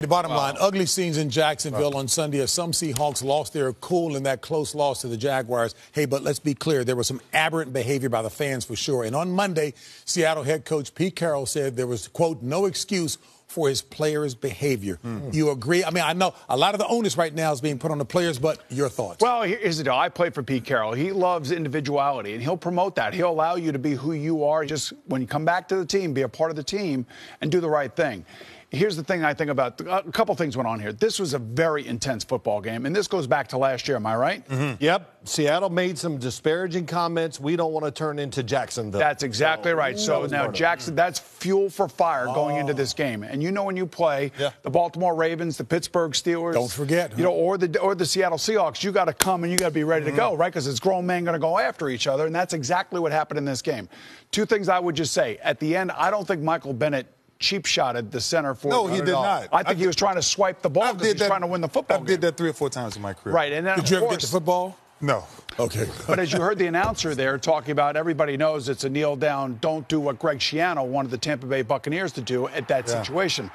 The bottom line, ugly scenes in Jacksonville on Sunday as some Seahawks lost their cool in that close loss to the Jaguars. Hey, but let's be clear, there was some aberrant behavior by the fans for sure. And on Monday, Seattle head coach Pete Carroll said there was, quote, no excuse for his players' behavior. You agree? I mean, I know a lot of the onus right now is being put on the players, but your thoughts? Well, here's the deal. I played for Pete Carroll. He loves individuality, and he'll promote that. He'll allow you to be who you are. Just when you come back to the team, be a part of the team and do the right thing. Here's the thing I think about. A couple things went on here. This was a very intense football game, and this goes back to last year. Am I right? Yep. Seattle made some disparaging comments. We don't want to turn into Jacksonville. That's exactly right. So now, Jackson, that's fuel for fire going into this game. And you know when you play the Baltimore Ravens, the Pittsburgh Steelers. Don't forget. You know, or the Seattle Seahawks, you got to come and you got to be ready to go, right? Because it's grown men going to go after each other, and that's exactly what happened in this game. Two things I would just say. At the end, I don't think Michael Bennett cheap-shotted the center for No, he did not. I think he was trying to swipe the ball because he's trying to win the football game. I did that 3 or 4 times in my career. Right. And then, did you ever get the football? No. Okay. But as you heard the announcer there talking about, everybody knows it's a kneel down, don't do what Greg Schiano wanted the Tampa Bay Buccaneers to do at that situation.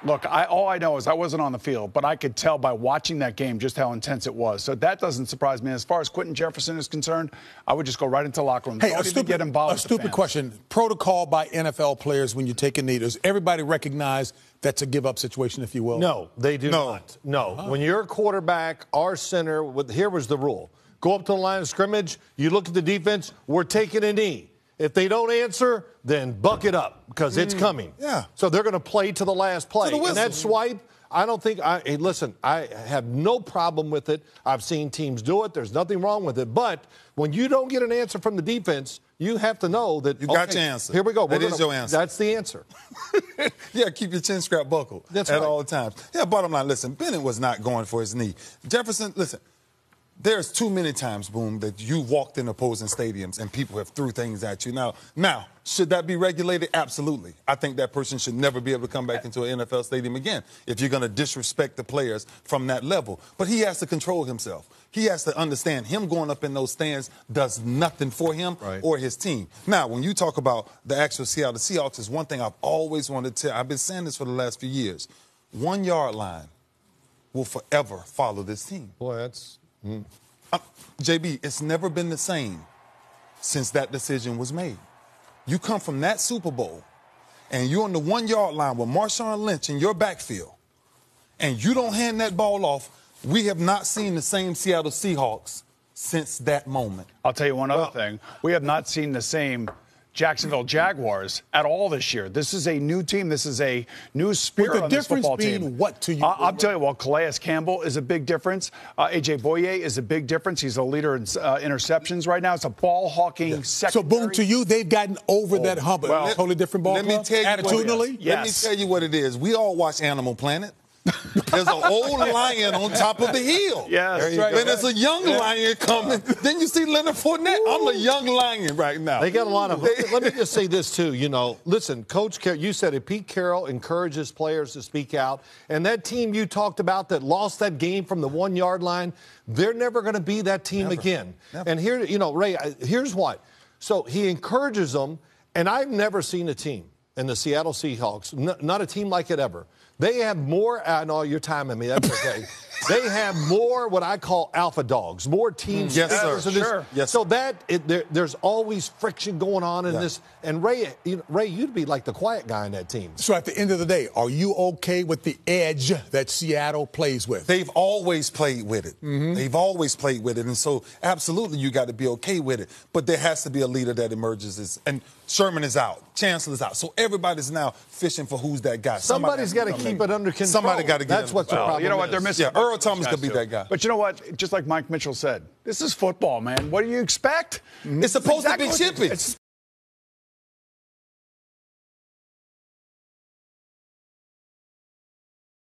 Look, all I know is I wasn't on the field, but I could tell by watching that game just how intense it was. So that doesn't surprise me. As far as Quentin Jefferson is concerned, I would just go right into the locker room. Hey, Don't even get involved. A stupid question. Protocol by NFL players when you take a knee. Does everybody recognize that's a give-up situation, if you will? No, they do not. No. When you're a quarterback, our center, here was the rule. Go up to the line of scrimmage, you look at the defense, we're taking a knee. If they don't answer, then buck it up because it's coming. Yeah. So they're going to play to the last play. And that swipe, I don't think hey, listen, I have no problem with it. I've seen teams do it. There's nothing wrong with it. But when you don't get an answer from the defense, you have to know that you got your answer. Here we go. That is your answer. That's the answer. Yeah, keep your chin strap buckled at all times. Yeah, bottom line, listen, Bennett was not going for his knee. Jefferson, listen. There's too many times, Boom, that you walked in opposing stadiums and people have threw things at you. Now, should that be regulated? Absolutely. I think that person should never be able to come back into an NFL stadium again if you're going to disrespect the players from that level. But he has to control himself. He has to understand him going up in those stands does nothing for him or his team. Now, when you talk about the actual Seattle Seahawks, is one thing I've always wanted to tell. I've been saying this for the last few years. 1 yard line will forever follow this team. Boy, that's... JB, it's never been the same since that decision was made. You come from that Super Bowl, and you're on the 1 yard line with Marshawn Lynch in your backfield, and you don't hand that ball off. We have not seen the same Seattle Seahawks since that moment. I'll tell you one other thing. We have not seen the same Jacksonville Jaguars at all this year. This is a new team. This is a new spirit on this football team. The difference being what to you? I'll tell you, well, Calais Campbell is a big difference. A.J. Boye is a big difference. He's a leader in interceptions right now. It's a ball-hawking secondary. So, Boom, to you, they've gotten over that hump. Well, totally different ball club? Attitudinally? Let me tell you what it is. We all watch Animal Planet. There's an old lion on top of the hill. Yes, right. Then there's a young lion coming. Then you see Leonard Fournette. I'm a young lion right now. They got a lot of... Let me just say this, too. You know, listen, Coach Carroll, you said it. Pete Carroll encourages players to speak out. And that team you talked about that lost that game from the 1 yard line, they're never going to be that team again. Never. And here, you know, Ray, here's what. So he encourages them, and I've never seen a team in the Seattle Seahawks, not a team like it ever. They have more, I know you're timing me, that's okay. They have more what I call alpha dogs, more team yes, sir. Sure. Yes. So there's always friction going on in this. And Ray, you'd be like the quiet guy in that team. So at the end of the day, are you okay with the edge that Seattle plays with? They've always played with it. They've always played with it. And so absolutely you got to be okay with it. But there has to be a leader that emerges. And Sherman is out. Chancellor's out. So everybody's now fishing for who's that guy. Somebody's got to keep it under control. Somebody got to get it. That's what's the problem. You know what? They're missing. Yeah, Earl Thomas could be that guy. But you know what? Just like Mike Mitchell said, this is football, man. What do you expect? It's supposed to be chippy.